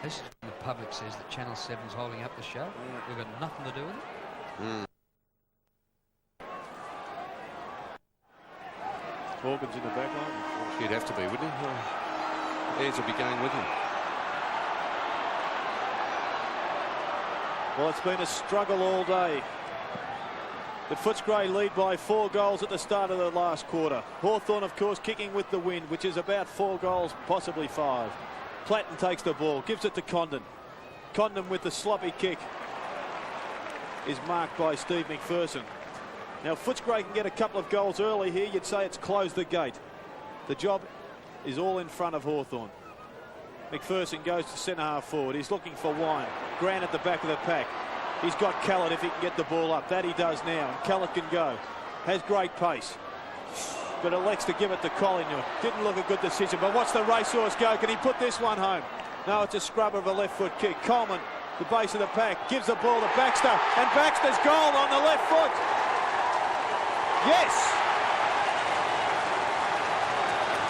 This is when the public says that Channel 7's holding up the show. We've got nothing to do with it. Hawkins in the back line. He'd have to be, wouldn't he? Ayres will be going with him. Well, it's been a struggle all day. But Footscray lead by 4 goals at the start of the last quarter. Hawthorn, of course, kicking with the wind, which is about 4 goals, possibly 5. Platten takes the ball, gives it to Condon. Condon with the sloppy kick is marked by Steve MacPHERSON. Now, Footscray can get a couple of goals early here. You'd say it's closed the gate. The job is all in front of Hawthorn. MacPHERSON goes to centre-half forward. He's looking for Wine. Grant at the back of the pack. He's got Callett if he can get the ball up. That he does now. And Callett can go. Has great pace. But elects to give it to Collingwood. Didn't look a good decision. But watch the racehorse go. Can he put this one home? No, it's a scrubber of a left foot kick. Coleman, the base of the pack, gives the ball to Baxter. And Baxter's goal on the left foot. Yes!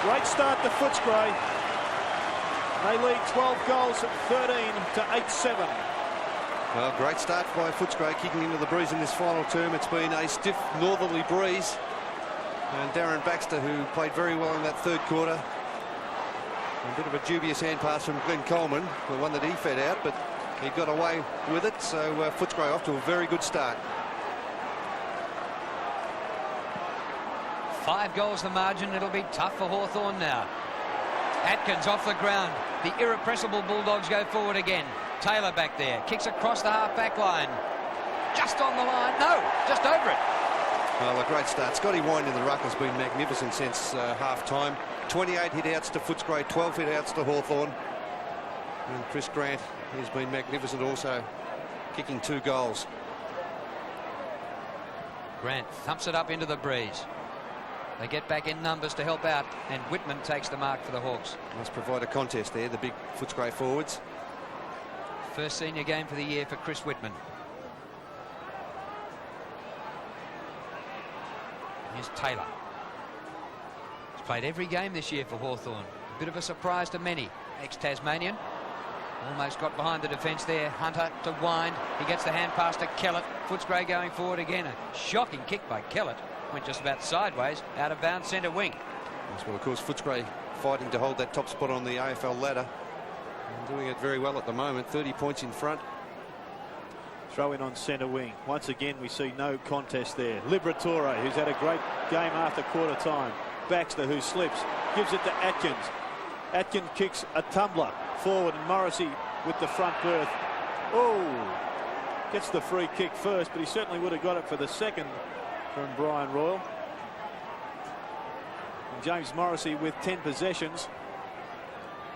Great start to Footscray. They lead 12 goals at 13 to 8-7. Well, great start by Footscray, kicking into the breeze in this final term. It's been a stiff northerly breeze. And Darren Baxter, who played very well in that third quarter. A bit of a dubious hand pass from Glenn Coleman, the one that he fed out, but he got away with it. So Footscray off to a very good start. 5 goals the margin. It'll be tough for Hawthorn now. Atkins off the ground. The irrepressible Bulldogs go forward again. Taylor back there. Kicks across the half-back line. Just on the line. No, just over it. Well, a great start. Scotty Wine in the ruck has been magnificent since half-time. 28 hit-outs to Footscray, 12 hit-outs to Hawthorn. And Chris Grant has been magnificent also, kicking 2 goals. Grant thumps it up into the breeze. They get back in numbers to help out, and Whitman takes the mark for the Hawks. Must provide a contest there, the big Footscray forwards. First senior game for the year for Chris Whitman. Here's Taylor. He's played every game this year for Hawthorn. A bit of a surprise to many. Ex-Tasmanian. Almost got behind the defence there. Hunter to Wind. He gets the hand pass to Kellett. Footscray going forward again. A shocking kick by Kellett. Went just about sideways, out of bounds, centre wing. Yes, well, of course, Footscray fighting to hold that top spot on the AFL ladder. And doing it very well at the moment. 30 points in front. Throw in on centre wing. Once again, we see no contest there. Liberatore, who's had a great game after quarter time. Baxter, who slips, gives it to Atkins. Atkins kicks a tumbler forward, and Morrissey with the front berth. Oh, gets the free kick first, but he certainly would have got it for the second from Brian Royal. And James Morrissey with 10 possessions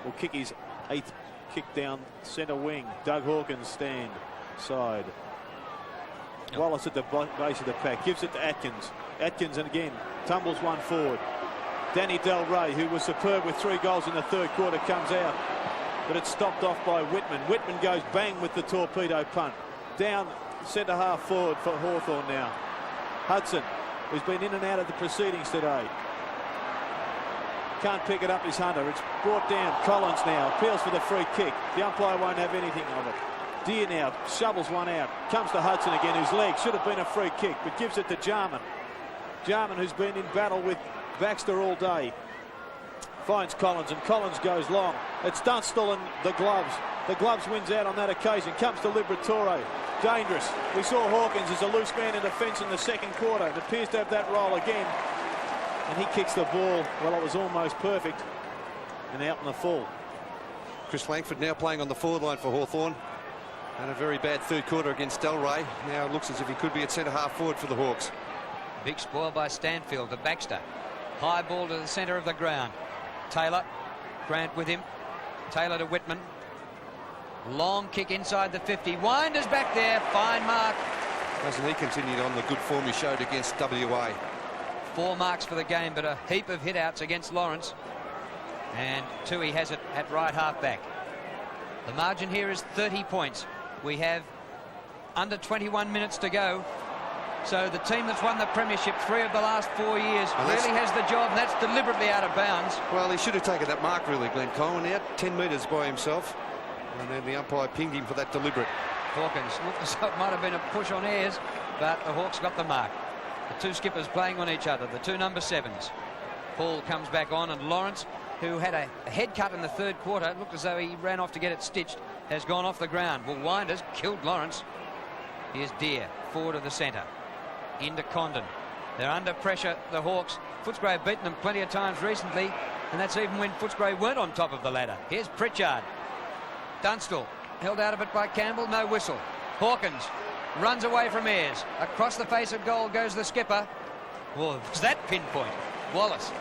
will kick his 8th kick down centre wing. Doug Hawkins stand side. Wallis at the base of the pack, gives it to Atkins. Atkins, and again tumbles one forward. Danny Del Rey, who was superb with 3 goals in the third quarter, comes out, but it's stopped off by Whitman. Whitman goes bang with the torpedo punt. Down centre half forward for Hawthorn now. Hudson, who's been in and out of the proceedings today. Can't pick it up, is Hunter. It's brought down. Collins now appeals for the free kick. The umpire won't have anything of it. Deer now shovels one out. Comes to Hudson again, whose leg should have been a free kick, but gives it to Jarman. Jarman, who's been in battle with Baxter all day, finds Collins, and Collins goes long. It's Dunstall and the Gloves. The Gloves wins out on that occasion. Comes to Liberatore. Dangerous. We saw Hawkins as a loose man in defence in the second quarter. It appears to have that role again. And he kicks the ball. Well, it was almost perfect. And out in the full. Chris Langford now playing on the forward line for Hawthorn. And a very bad third quarter against Del Rey. Now it looks as if he could be at centre half forward for the Hawks. Big spoil by Stanfield to Baxter. High ball to the centre of the ground. Taylor. Grant with him. Taylor to Whitman. Long kick inside the 50. Winder's back there. Fine mark. Hasn't he continued on the good form he showed against WA? 4 marks for the game, but a heap of hit-outs against Lawrence. And Tui has it at right half-back. The margin here is 30 points. We have under 21 minutes to go. So the team that's won the premiership 3 of the last 4 years really has the job. That's deliberately out of bounds. Well, he should have taken that mark, really, Glenn Coleman, out 10 metres by himself. And then the umpire pinged him for that deliberate. Hawkins looked as though it might have been a push on Ayres, but the Hawks got the mark. The two skippers playing on each other, the two number 7s. Paul comes back on, and Lawrence, who had a head cut in the third quarter, it looked as though he ran off to get it stitched, has gone off the ground. Well, Winders killed Lawrence. Here's Deere, forward of the centre. Into Condon. They're under pressure, the Hawks. Footscray have beaten them plenty of times recently, and that's even when Footscray weren't on top of the ladder. Here's Pritchard. Dunstall held out of it by Campbell, no whistle. Hawkins runs away from Ayres. Across the face of goal goes the skipper. Well, was that pinpoint? Wallis.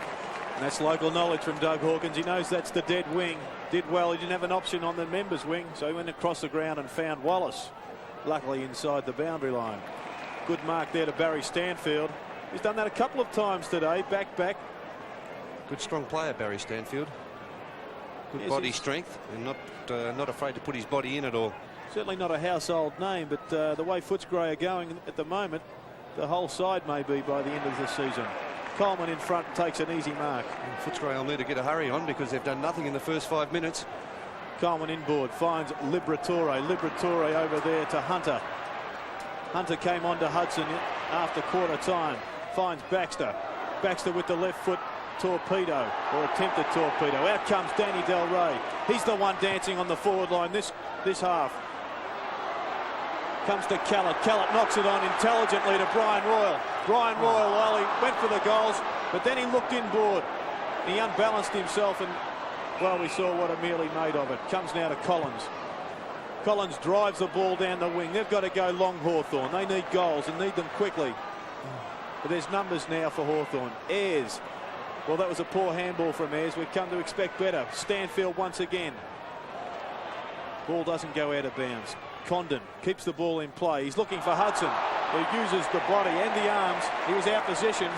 And that's local knowledge from Doug Hawkins. He knows that's the dead wing. Did well. He didn't have an option on the members' wing, so he went across the ground and found Wallis. Luckily inside the boundary line. Good mark there to Barry Stanfield. He's done that a couple of times today. Back. Good strong player, Barry Stanfield. Good body strength, and not afraid to put his body in at all. Certainly not a household name, but the way Footscray are going at the moment, the whole side may be by the end of the season. Coleman in front takes an easy mark. And Footscray will need to get a hurry on because they've done nothing in the first 5 minutes. Coleman inboard finds Liberatore. Liberatore over there to Hunter. Hunter came on to Hudson after quarter time. Finds Baxter. Baxter with the left foot torpedo, or attempted torpedo. Out comes Danny Del Rey. He's the one dancing on the forward line this half. Comes to Callett. Callett knocks it on intelligently to Brian Royal. Brian Royal, well, he went for the goals, but then he looked inboard. He unbalanced himself, and well, we saw what a meal he made of it. Comes now to Collins. Collins drives the ball down the wing. They've got to go long, Hawthorn. They need goals and need them quickly. But there's numbers now for Hawthorn. Ayres. Well, that was a poor handball from Ayres. We've come to expect better. Stanfield once again. Ball doesn't go out of bounds. Condon keeps the ball in play. He's looking for Hudson, who uses the body and the arms. He was out positioned.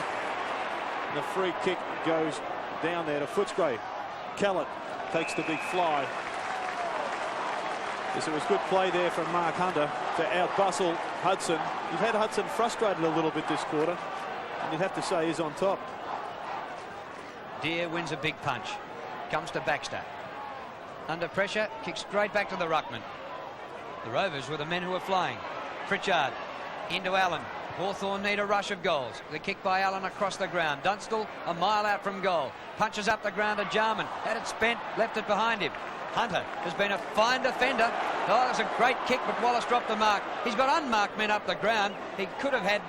And the free kick goes down there to Footscray. Callett takes the big fly. Yes, it was good play there from Mark Hunter to outbustle Hudson. You've had Hudson frustrated a little bit this quarter, and you'd have to say he's on top. Deere wins a big punch. Comes to Baxter. Under pressure, kicks straight back to the ruckman. The Rovers were the men who were flying. Pritchard into Allen. Hawthorn need a rush of goals. The kick by Allen across the ground. Dunstall a mile out from goal. Punches up the ground to Jarman. Had it spent, left it behind him. Hunter has been a fine defender. Oh, it was a great kick, but Wallis dropped the mark. He's got unmarked men up the ground. He could have had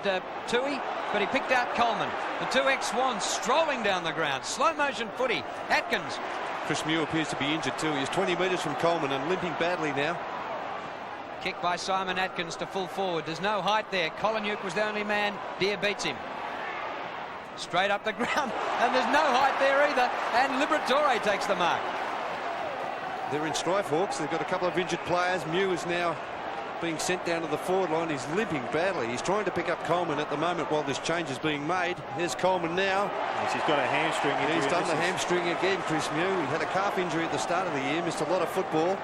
Toohey, but he picked out Coleman. The two ex-Swans strolling down the ground. Slow motion footy. Atkins. Chris Mew appears to be injured too. He's 20 metres from Coleman and limping badly now. Kick by Simon Atkins to full forward. There's no height there. Colin was the only man. Deere beats him. Straight up the ground. And there's no height there either. And Liberatore takes the mark. They're in strife, Hawks. They've got a couple of injured players. Mew is now being sent down to the forward line. He's limping badly. He's trying to pick up Coleman at the moment while this change is being made. Here's Coleman now. Yes, he's got a hamstring injury. He's done the hamstring again, Chris Mew. He had a calf injury at the start of the year, missed a lot of football.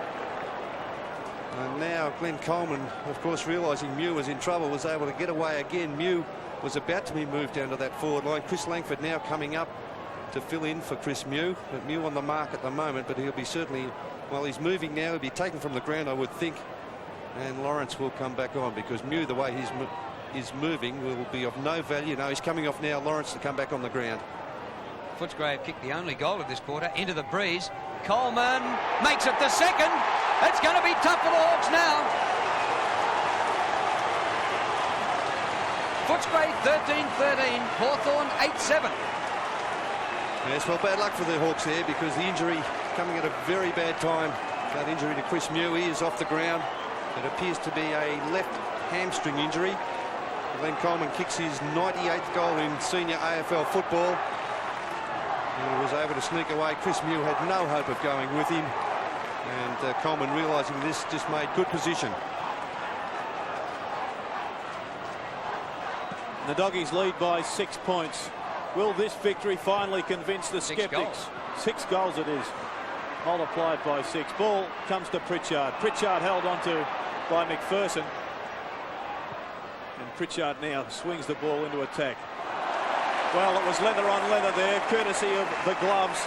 And now Glenn Coleman, of course, realising Mew was in trouble, was able to get away again. Mew was about to be moved down to that forward line. Chris Langford now coming up to fill in for Chris Mew. But Mew on the mark at the moment, but he'll be certainly, while he's moving now, he'll be taken from the ground, I would think. And Lawrence will come back on because Mew, the way he's moving, will be of no value. No, he's coming off now. Lawrence to come back on the ground. Footscray kicked the only goal of this quarter into the breeze. Coleman makes it the second. It's going to be tough for the Hawks now. Footscray 13-13, Hawthorn 8-7. Yes, well, bad luck for the Hawks there because the injury coming at a very bad time. That injury to Chris Mew, he is off the ground. It appears to be a left hamstring injury. Glenn Coleman kicks his 98th goal in senior AFL football. He was able to sneak away. Chris Mew had no hope of going with him. And Coleman, realising this, just made good position. The Doggies lead by 6 points. Will this victory finally convince the skeptics? 6 goals it is. Multiplied by 6. Ball comes to Pritchard. Pritchard held onto by MacPHERSON. And Pritchard now swings the ball into attack. Well, it was leather on leather there, courtesy of the gloves.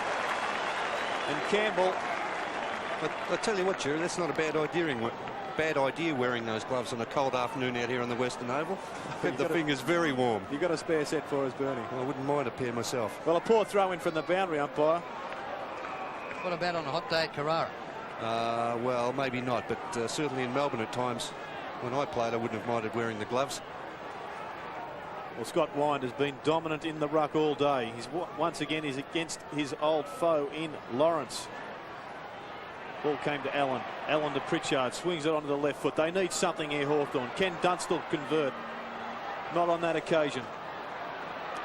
And Campbell But I tell you what, Jerry, that's not a bad idea wearing those gloves on a cold afternoon out here on the Western Oval. The finger's very warm. You got a spare set for us, Bernie? Well, I wouldn't mind a pair myself. Well, a poor throw in from the boundary umpire. What about on a hot day at Carrara? Well, maybe not, but certainly in Melbourne at times, when I played, I wouldn't have minded wearing the gloves. Well, Scott Wind has been dominant in the ruck all day. Once again, he's against his old foe in Lawrence. Ball came to Allan. Allan to Pritchard. Swings it onto the left foot. They need something here, Hawthorn. Can DUNSTALL convert? Not on that occasion.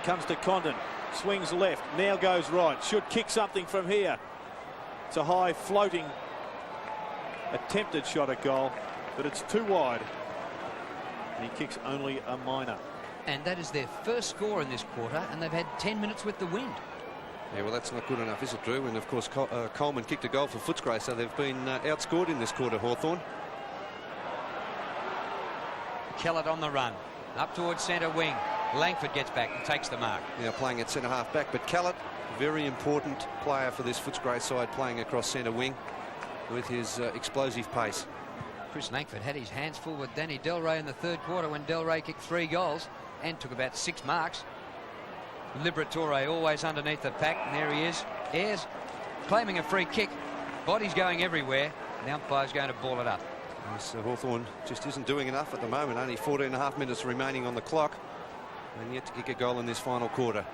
Comes to Condon. Swings left. Now goes right. Should kick something from here. It's a high floating attempted shot at goal, but it's too wide. And he kicks only a minor. And that is their first score in this quarter, and they've had 10 minutes with the wind. Yeah, well, that's not good enough, is it, Drew? And of course, Coleman kicked a goal for Footscray, so they've been outscored in this quarter, Hawthorn. Kellett on the run, up towards centre wing. Langford gets back and takes the mark. Now playing at centre half back, but Kellett, very important player for this Footscray side, playing across centre wing with his explosive pace. Chris Langford had his hands full with Danny Delray in the third quarter when Delray kicked 3 goals and took about 6 marks. Liberatore always underneath the pack, and there he is. Ayres claiming a free kick. Body's going everywhere. The umpire's going to ball it up. Yes, Hawthorn just isn't doing enough at the moment. Only 14.5 minutes remaining on the clock, and yet to kick a goal in this final quarter.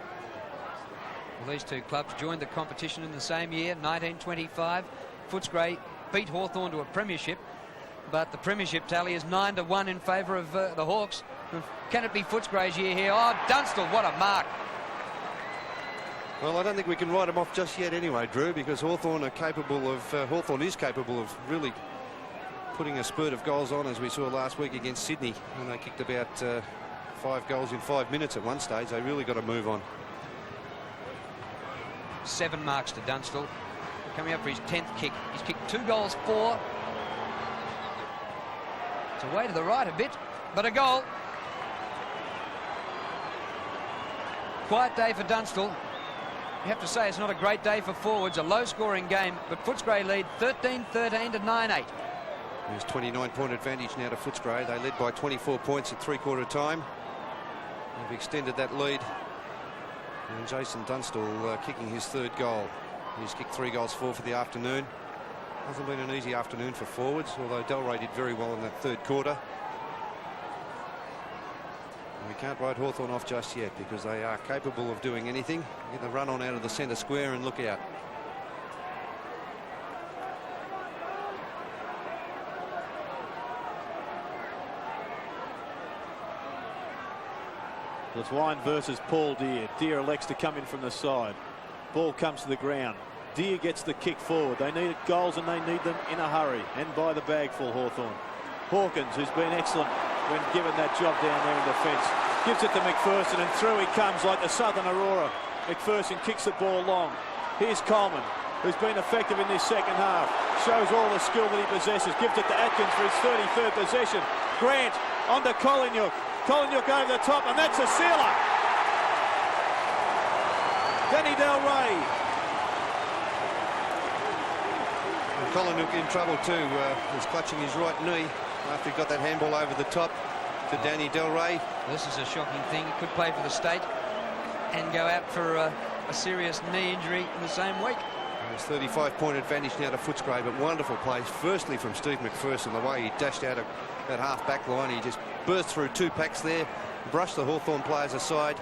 Well, these two clubs joined the competition in the same year, 1925. Footscray beat Hawthorn to a premiership, but the premiership tally is 9-1 in favour of the Hawks. Can it be Footscray's year here? Oh, DUNSTALL, what a mark. Well, I don't think we can write them off just yet anyway, Drew, because Hawthorn is capable of really putting a spurt of goals on, as we saw last week against Sydney, when they kicked about 5 goals in 5 minutes at one stage. They really got to move on. 7 marks to DUNSTALL. Coming up for his 10th kick. He's kicked 2 goals, 4. It's away to the right a bit, but a goal. Quiet day for DUNSTALL. You have to say it's not a great day for forwards. A low-scoring game, but Footscray lead 13-13 to 9-8. There's 29-point advantage now to Footscray. They led by 24 points at three-quarter time. They've extended that lead. And Jason DUNSTALL kicking his 3rd goal. He's kicked 3 goals, 4 for the afternoon. Hasn't been an easy afternoon for forwards, although Delray did very well in that 3rd quarter. And we can't write Hawthorn off just yet, because they are capable of doing anything. Get the run on out of the centre square and look out. It's Wine versus Paul Deere. Deere elects to come in from the side. Ball comes to the ground. Deere gets the kick forward. They needed goals, and they need them in a hurry, and by the bagful, Hawthorn. Hawkins, who's been excellent when given that job down there in defence, gives it to MacPHERSON, and through he comes like the Southern Aurora. MacPHERSON kicks the ball long. Here's Coleman, who's been effective in this second half. Shows all the skill that he possesses. Gives it to Atkins for his 33rd possession. Grant onto Collinyook. Collinyook over the top, and that's a sealer. Danny Delray. Collinyook in trouble too. He's clutching his right knee after he got that handball over the top to Danny Delray. This is a shocking thing. He could play for the state and go out for a serious knee injury in the same week. There's 35-point advantage now to Footscray, but wonderful play. Firstly from Steve MacPHERSON, the way he dashed out of that half-back line. He just burst through 2 packs there, brushed the Hawthorn players aside.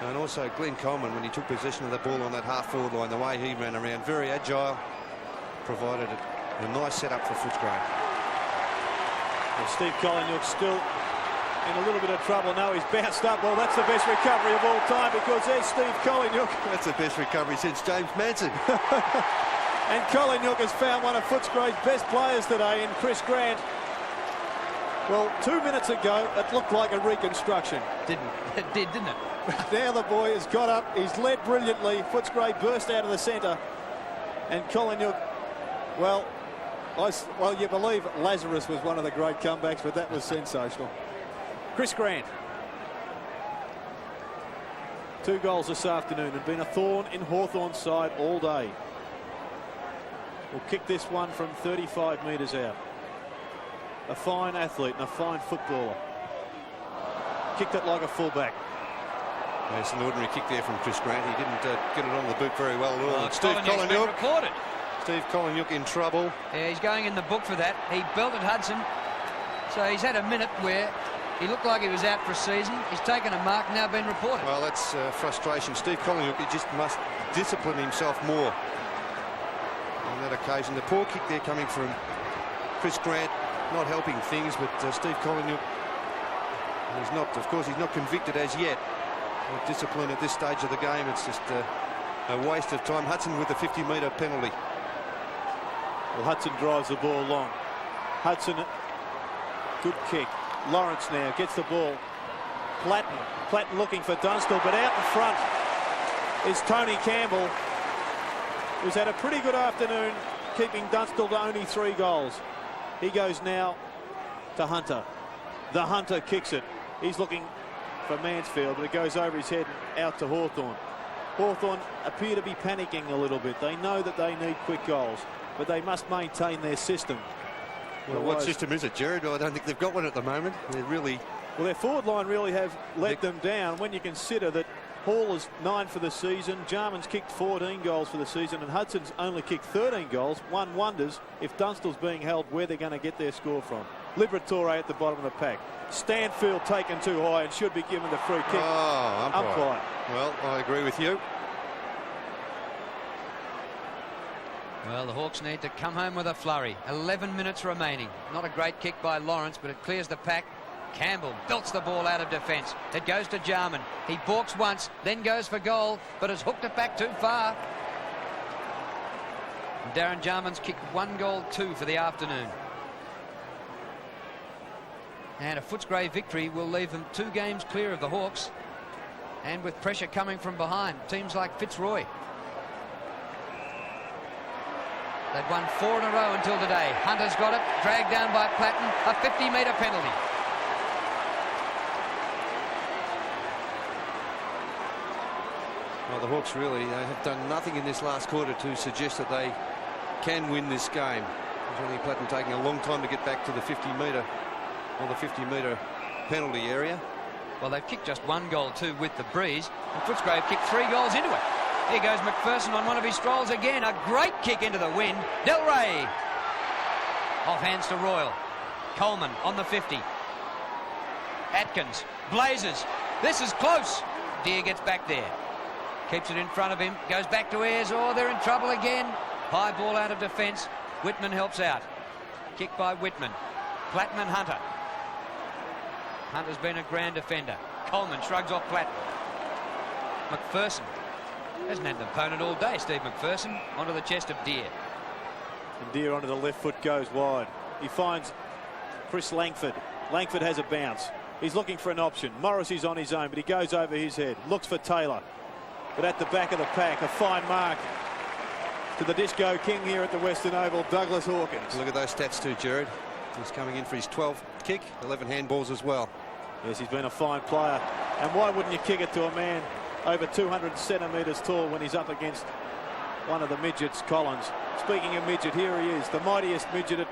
And also Glenn Coleman, when he took possession of the ball on that half-forward line, the way he ran around, very agile, provided a nice setup for Footscray. Well, Steve Collinyook still in a little bit of trouble. Now he's bounced up. Well, that's the best recovery of all time, because there's Steve Collinyook. That's the best recovery since James Manson. And Collinyook has found one of Footscray's best players today in Chris Grant. Well, 2 minutes ago, it looked like a reconstruction. It did, didn't it? Now the boy has got up. He's led brilliantly. Footscray burst out of the centre. And Collinyook, well, you believe Lazarus was one of the great comebacks, but that was sensational. Chris Grant. 2 goals this afternoon, and been a thorn in Hawthorn's side all day. will kick this one from 35 metres out. A fine athlete and a fine footballer. Kicked it like a fullback. It's an ordinary kick there from Chris Grant. He didn't get it on the boot very well at all. Steve Coleniuk. Steve Coleniuk in trouble. Yeah, he's going in the book for that. He belted Hudson. So he's had a minute where he looked like he was out for a season. He's taken a mark, now been reported. Well, that's frustration. Steve Coleniuk, he just must discipline himself more on that occasion. The poor kick there coming from Chris Grant, not helping things, but Steve Coleniuk, he's not, of course, he's not convicted as yet. Discipline at this stage of the game, it's just a waste of time. Hudson with the 50-metre penalty. Well, Hudson drives the ball long. Hudson, good kick. Lawrence now gets the ball. Platten looking for Dunstall, but out in front is Tony Campbell, who's had a pretty good afternoon, keeping Dunstall to only 3 goals. He goes now to Hunter. The Hunter kicks it. He's looking for Mansfield, but it goes over his head out to Hawthorn. Hawthorn appear to be panicking a little bit. They know that they need quick goals, but they must maintain their system. Well, what system is it, Jared? I don't think they've got one at the moment. They're really... Well, their forward line really have let them down when you consider that Hall is 9 for the season, Jarman's kicked 14 goals for the season, and Hudson's only kicked 13 goals. One wonders if Dunstall's being held where they're going to get their score from. Liberatore at the bottom of the pack. Stanfield taken too high and should be given the free kick. Oh, umpire. Well, I agree with you. Well, the Hawks need to come home with a flurry. 11 minutes remaining. Not a great kick by Lawrence, but it clears the pack. Campbell belts the ball out of defence. It goes to Jarman. He balks once, then goes for goal, but has hooked it back too far. And Darren Jarman's kicked 1 goal 2 for the afternoon. And a Footscray victory will leave them 2 games clear of the Hawks, and with pressure coming from behind, teams like Fitzroy. They'd won 4 in a row until today. Hunter's got it, dragged down by Platten, a 50-metre penalty. Well, the Hawks really have done nothing in this last quarter to suggest that they can win this game. Only Platten taking a long time to get back to the 50-metre or the 50-metre penalty area. Well, they've kicked just 1 goal 2 with the breeze, and Footscray have kicked 3 goals into it. Here goes MacPHERSON on one of his strolls again. A great kick into the wind. Del Rey. Off hands to Royal. Coleman on the 50. Atkins blazes. This is close. Deere gets back there. Keeps it in front of him. Goes back to Ayres. Oh, they're in trouble again. High ball out of defence. WITTMAN helps out. Kick by WITTMAN. Platten and Hunter. Hunter's been a grand defender. Coleman shrugs off Platten. MacPHERSON hasn't had an opponent all day. Steve MacPHERSON onto the chest of Deere. And Deere onto the left foot goes wide. He finds Chris Langford. Langford has a bounce. He's looking for an option. Morrissey's on his own, but he goes over his head. Looks for Taylor. But at the back of the pack, a fine mark to the Disco King here at the Western Oval, Douglas Hawkins. Look at those stats too, Jared. He's coming in for his 12th kick, 11 handballs as well. Yes, he's been a fine player. And why wouldn't you kick it to a man over 200 centimetres tall when he's up against one of the midgets, Collins? Speaking of midget, here he is, the mightiest midget at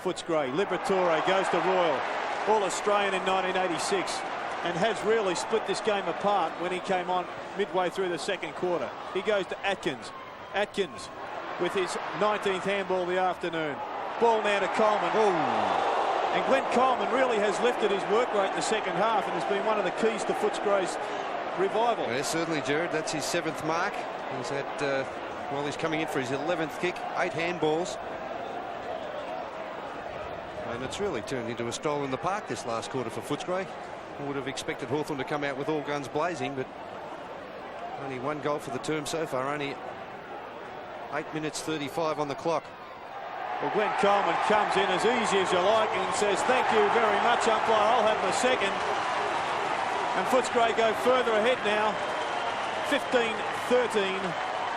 Footscray. Liberatore goes to Royal, all Australian in 1986, and has really split this game apart when he came on midway through the second quarter. He goes to Atkins. Atkins with his 19th handball of the afternoon. Ball now to Coleman. Oh. And Glenn Coleman really has lifted his work rate in the second half and has been one of the keys to Footscray's revival. Yeah, certainly, Jared. That's his 7th mark. He's had, well, he's coming in for his 11th kick, 8 handballs. And it's really turned into a stroll in the park this last quarter for Footscray. I would have expected Hawthorn to come out with all guns blazing, but only 1 goal for the term so far. Only 8 minutes 35 on the clock. Well, Glenn Coleman comes in as easy as you like and says, thank you very much, umpire. I'll have the second. And Footscray go further ahead now. 15-13,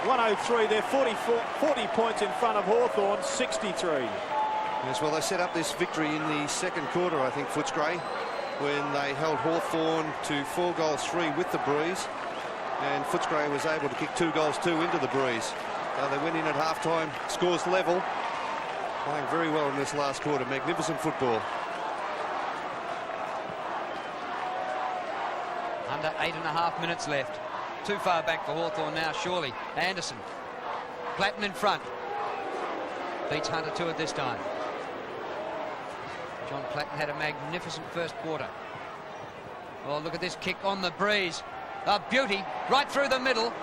103. They're 40 points in front of Hawthorn, 63. Yes, well, they set up this victory in the second quarter, I think, Footscray, when they held Hawthorn to 4 goals 3 with the breeze. And Footscray was able to kick 2 goals 2 into the breeze. They went in at half-time, scores level. Playing very well in this last quarter. Magnificent football. Under 8.5 minutes left. Too far back for Hawthorn now, surely. Anderson. Platten in front. Beats Hunter to it this time. John Platten had a magnificent first quarter. Oh, look at this kick on the breeze. A beauty right through the middle.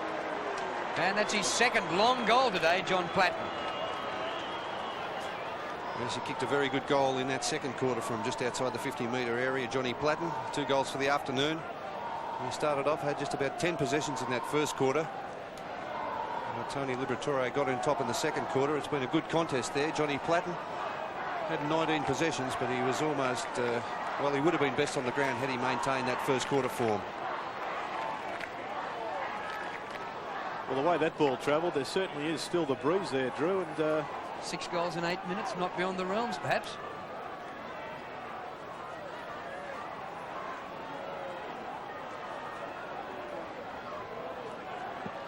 And that's his second long goal today, John Platten. Yes, he kicked a very good goal in that second quarter from just outside the 50-metre area, Johnny Platten. 2 goals for the afternoon. He started off, had just about 10 possessions in that first quarter. Tony Liberatore got in top in the second quarter. It's been a good contest there. Johnny Platten had 19 possessions, but he was almost, well, he would have been best on the ground had he maintained that first quarter form. Well, the way that ball travelled, there certainly is still the breeze there, Drew. And 6 goals in 8 minutes, not beyond the realms, perhaps.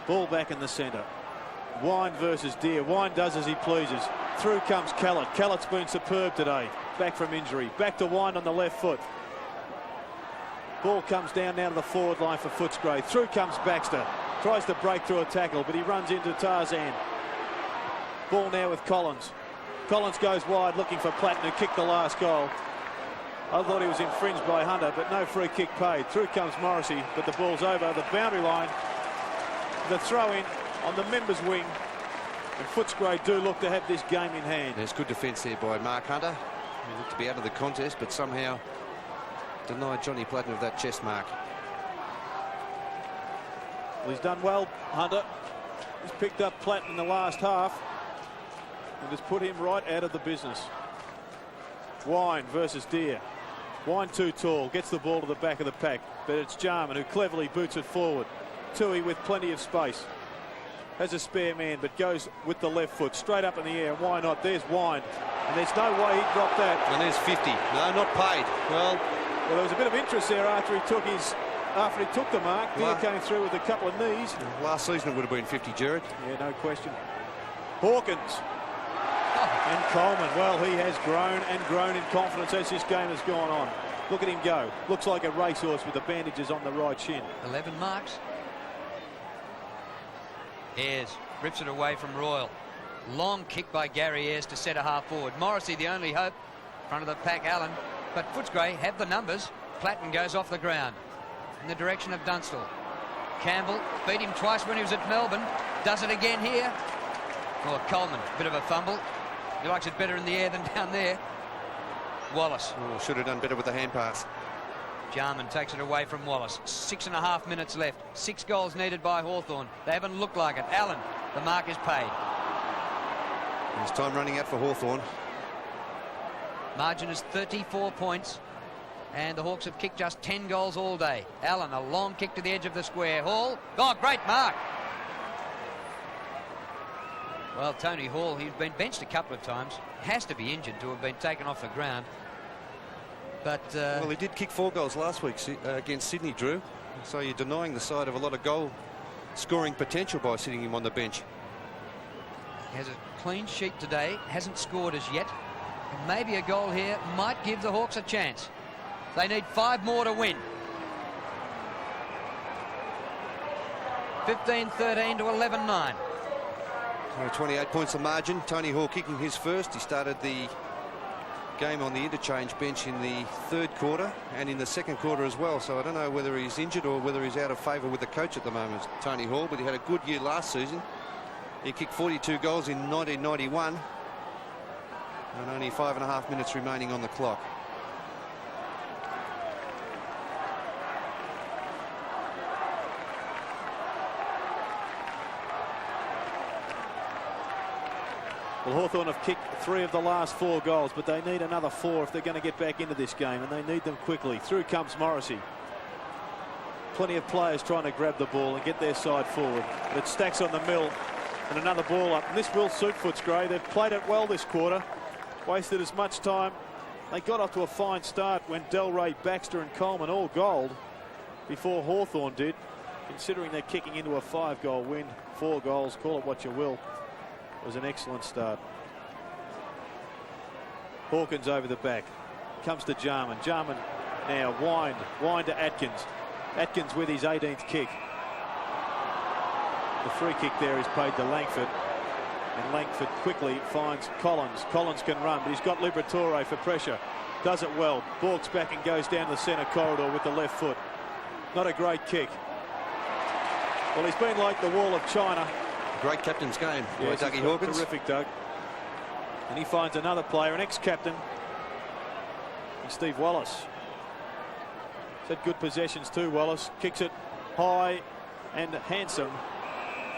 Ball back in the centre. Wine versus Deer. Wine does as he pleases. Through comes Callett. Callett's been superb today. Back from injury. Back to Wine on the left foot. Ball comes down now to the forward line for Footscray. Through comes Baxter. Tries to break through a tackle, but he runs into Tarzan. Ball now with Collins. Collins goes wide looking for Platten, who kicked the last goal. I thought he was infringed by Hunter, but no free kick paid. Through comes Morrissey, but the ball's over the boundary line. The throw in on the members' wing. And Footscray do look to have this game in hand. There's good defence there by Mark Hunter. He looked to be out of the contest, but somehow denied Johnny Platten of that chest mark. Well, he's done well, Hunter. He's picked up Platten in the last half and has put him right out of the business. Wine versus Deer. Wine too tall, gets the ball to the back of the pack, but it's Jarman who cleverly boots it forward. Tui with plenty of space. Has a spare man, but goes with the left foot straight up in the air. Why not? There's Wine, and there's no way he'd drop that. And there's 50. No, not paid. Well, there was a bit of interest there after he took the mark. Deer came through with a couple of knees. Last season it would have been 50, Jared. Yeah, no question. Hawkins. And Coleman, well, he has grown and grown in confidence as this game has gone on. Look at him go. Looks like a racehorse with the bandages on the right shin. 11 marks. Ayres rips it away from Royal. Long kick by Gary Ayres to centre half forward. Morrissey the only hope. Front of the pack, Allan. But Footscray have the numbers. Platten goes off the ground in the direction of Dunstall. Campbell beat him twice when he was at Melbourne. Does it again here. Oh, Coleman, bit of a fumble. He likes it better in the air than down there. Wallis. Oh, should have done better with the hand pass. Jarman takes it away from Wallis. 6.5 minutes left. 6 goals needed by Hawthorn. They haven't looked like it. Allan, the mark is paid. There's time running out for Hawthorn. Margin is 34 points. And the Hawks have kicked just 10 goals all day. Allan, a long kick to the edge of the square. Hall. Oh, great mark. Well, Tony Hall, he's been benched a couple of times. Has to be injured to have been taken off the ground. But well, he did kick 4 goals last week against Sydney, Drew. So you're denying the side of a lot of goal scoring potential by sitting him on the bench. He has a clean sheet today. Hasn't scored as yet. And maybe a goal here might give the Hawks a chance. They need 5 more to win. 15-13 to 11-9. 28 points of margin. Tony Hall kicking his first. He started the game on the interchange bench in the third quarter and in the second quarter as well. So I don't know whether he's injured or whether he's out of favour with the coach at the moment, Tony Hall. But he had a good year last season. He kicked 42 goals in 1991. And only 5.5 minutes remaining on the clock. Well, Hawthorn have kicked 3 of the last 4 goals, but they need another 4 if they're going to get back into this game, and they need them quickly. Through comes Morrissey. Plenty of players trying to grab the ball and get their side forward. But it stacks on the mill, and another ball up. And this will suit Footscray. They've played it well this quarter. Wasted as much time. They got off to a fine start when Delray, Baxter and Coleman all goaled before Hawthorn did, considering they're kicking into a 5-goal win. 4 goals, call it what you will. was an excellent start. Hawkins over the back. Comes to Jarman. Jarman now wind to Atkins. Atkins with his 18th kick. The free kick there is paid to Langford. And Langford quickly finds Collins. Collins can run, but he's got Liberatore for pressure. Does it well. Balks back and goes down the centre corridor with the left foot. Not a great kick. Well, he's been like the wall of China. Great captain's game by Yes, Dougie Hawkins. Terrific, Doug. And he finds another player, an ex-captain, Steve Wallis. He's had good possessions too, Wallis. Kicks it high and handsome,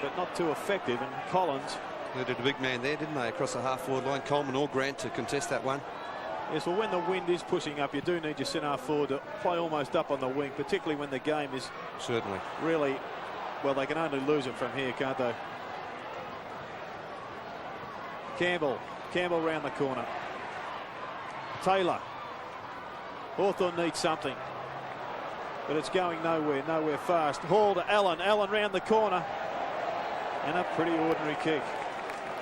but not too effective. And Collins. They did a big man there, didn't they, across the half-forward line. Coleman or Grant to contest that one. Yes, well, when the wind is pushing up, you do need your centre forward to play almost up on the wing, particularly when the game is certainly really, well, they can only lose it from here, can't they? Campbell round the corner. Taylor. Hawthorn needs something, but it's going nowhere fast. Hall to Allan. Allan round the corner, and a pretty ordinary kick.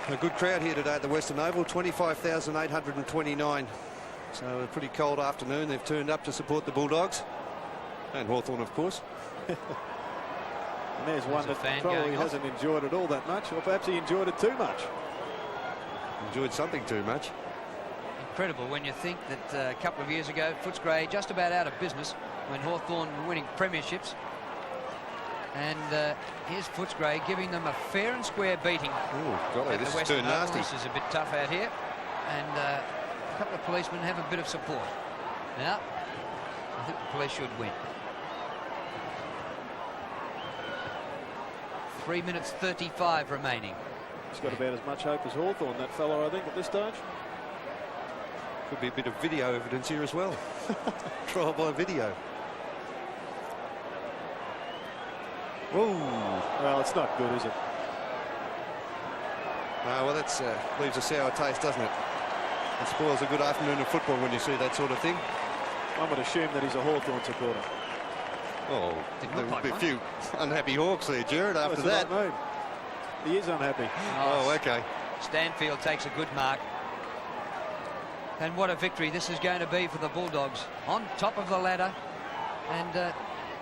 A good crowd here today at the Western Oval, 25,829. So a pretty cold afternoon. They've turned up to support the Bulldogs and Hawthorn, of course. And there's one that probably hasn't enjoyed it all that much, or perhaps he enjoyed it too much. Enjoyed something too much. Incredible when you think that a couple of years ago, Footscray just about out of business when Hawthorn were winning premierships. And here's Footscray giving them a fair and square beating. Oh, golly, this is too nasty. This is a bit tough out here. And a couple of policemen have a bit of support. Now, I think the police should win. 3 minutes 35 remaining. He's got about as much hope as Hawthorn, that fellow, I think, at this stage. Could be a bit of video evidence here as well. Trial by video. Oh, well, it's not good, is it? Well, that leaves a sour taste, doesn't it? It spoils a good afternoon of football when you see that sort of thing. One would assume that he's a Hawthorn supporter. Oh, there would be a few unhappy Hawks there, Jared, after that. He is unhappy. Oh, okay. Stanfield takes a good mark. And what a victory this is going to be for the Bulldogs. On top of the ladder. And,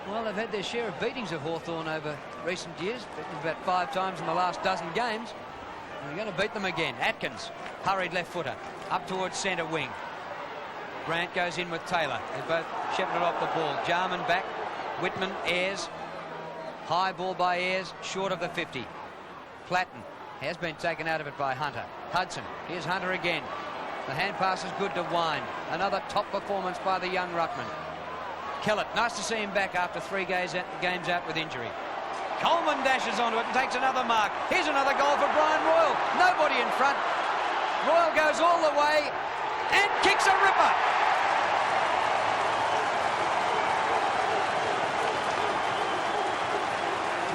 well, they've had their share of beatings of Hawthorn over recent years. Beaten about 5 times in the last dozen games. And they're going to beat them again. Atkins, hurried left footer, up towards centre wing. Grant goes in with Taylor. They both shepherded off the ball. Jarman back. Whitman, Ayres. High ball by Ayres, short of the 50. Platten has been taken out of it by Hunter. Hudson, here's Hunter again. The hand pass is good to Wine. Another top performance by the young ruckman. Kellett, nice to see him back after 3 games out with injury. Coleman dashes onto it and takes another mark. Here's another goal for Brian Royal. Nobody in front. Royal goes all the way and kicks a ripper.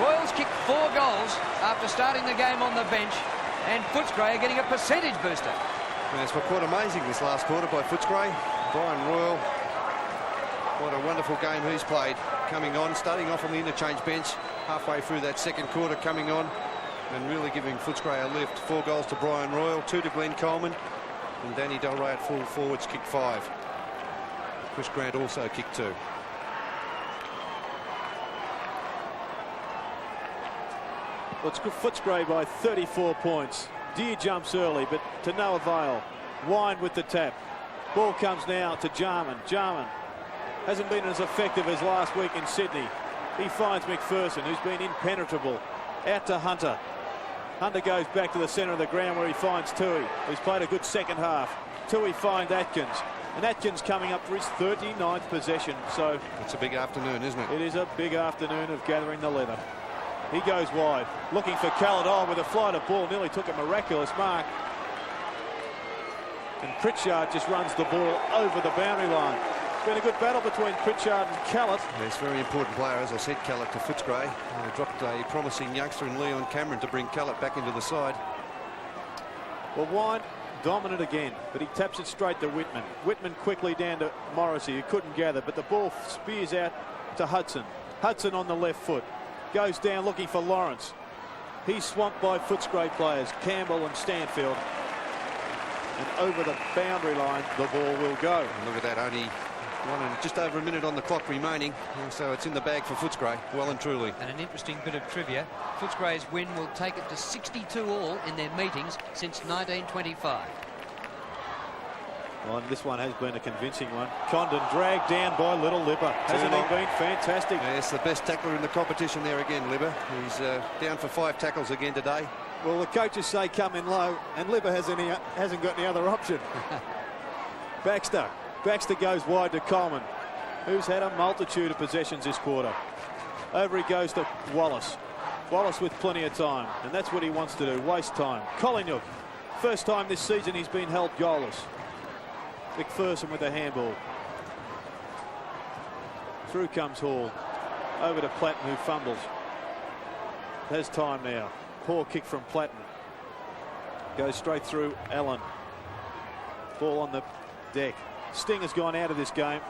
Royals kicked 4 goals after starting the game on the bench, and Footscray are getting a percentage booster. Well, it's quite amazing this last quarter by Footscray. Brian Royal, what a wonderful game he's played. Coming on, starting off on the interchange bench, halfway through that second quarter coming on, and really giving Footscray a lift. 4 goals to Brian Royal, 2 to Glenn Coleman, and Danny Delray at full forwards kicked 5. Chris Grant also kicked 2. Well, it's Footscray by 34 points. Deer jumps early, but to no avail. Wine with the tap. Ball comes now to Jarman. Jarman hasn't been as effective as last week in Sydney. He finds MacPHERSON, who's been impenetrable. Out to Hunter. Hunter goes back to the centre of the ground where he finds Tui, who's played a good second half. Tui finds Atkins. And Atkins coming up for his 39th possession. So it's a big afternoon, isn't it? It is a big afternoon of gathering the leather. He goes wide, looking for Calladine with a flight of ball. Nearly took a miraculous mark. And Pritchard just runs the ball over the boundary line. It's been a good battle between Pritchard and Callett. He's a very important player, as I said, Callett to Footscray. Dropped a promising youngster in Leon Cameron to bring Callett back into the side. Well, Wine dominant again, but he taps it straight to Whitman. Whitman quickly down to Morrissey, who couldn't gather, but the ball spears out to Hudson. Hudson on the left foot. Goes down looking for Lawrence. He's swamped by Footscray players, Campbell and Stanfield. And over the boundary line, the ball will go. And look at that, only just over a minute on the clock remaining. And so it's in the bag for Footscray, well and truly. And an interesting bit of trivia, Footscray's win will take it to 62 all in their meetings since 1925. Well, and this one has been a convincing one. Condon dragged down by Little Libba. Hasn't he been fantastic? Yes, the best tackler in the competition there again, Libba. He's down for 5 tackles again today. Well, the coaches say come in low, and Libba hasn't got any other option. Baxter goes wide to Coleman, who's had a multitude of possessions this quarter. Over he goes to Wallis. Wallis with plenty of time, and that's what he wants to do, waste time. Collingwood, first time this season he's been held goalless. MacPHERSON with a handball. Through comes Hall. Over to Platten, who fumbles. There's time now. Poor kick from Platten. Goes straight through Allan. Ball on the deck. Sting has gone out of this game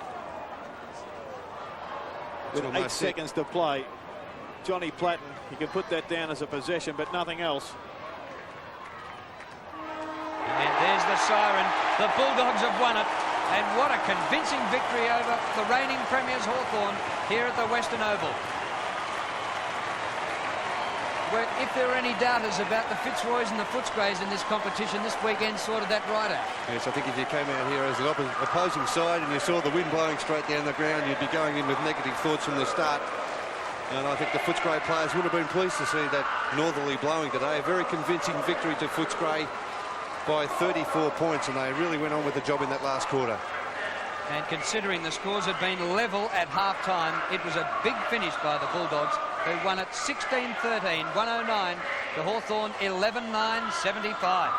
with 8 seconds to play. Johnny Platten, he can put that down as a possession, but nothing else. And there's the siren. The Bulldogs have won it. And what a convincing victory over the reigning premiers Hawthorn here at the Western Oval. Well, if there are any doubters about the Fitzroys and the Footscrays in this competition, this weekend sorted that right out. Yes, I think if you came out here as an opposing side and you saw the wind blowing straight down the ground, you'd be going in with negative thoughts from the start. And I think the Footscray players would have been pleased to see that northerly blowing today. A very convincing victory to Footscray by 34 points, and they really went on with the job in that last quarter. And considering the scores had been level at half-time, it was a big finish by the Bulldogs, who won it 16-13, 109 to Hawthorn 11-9, 75.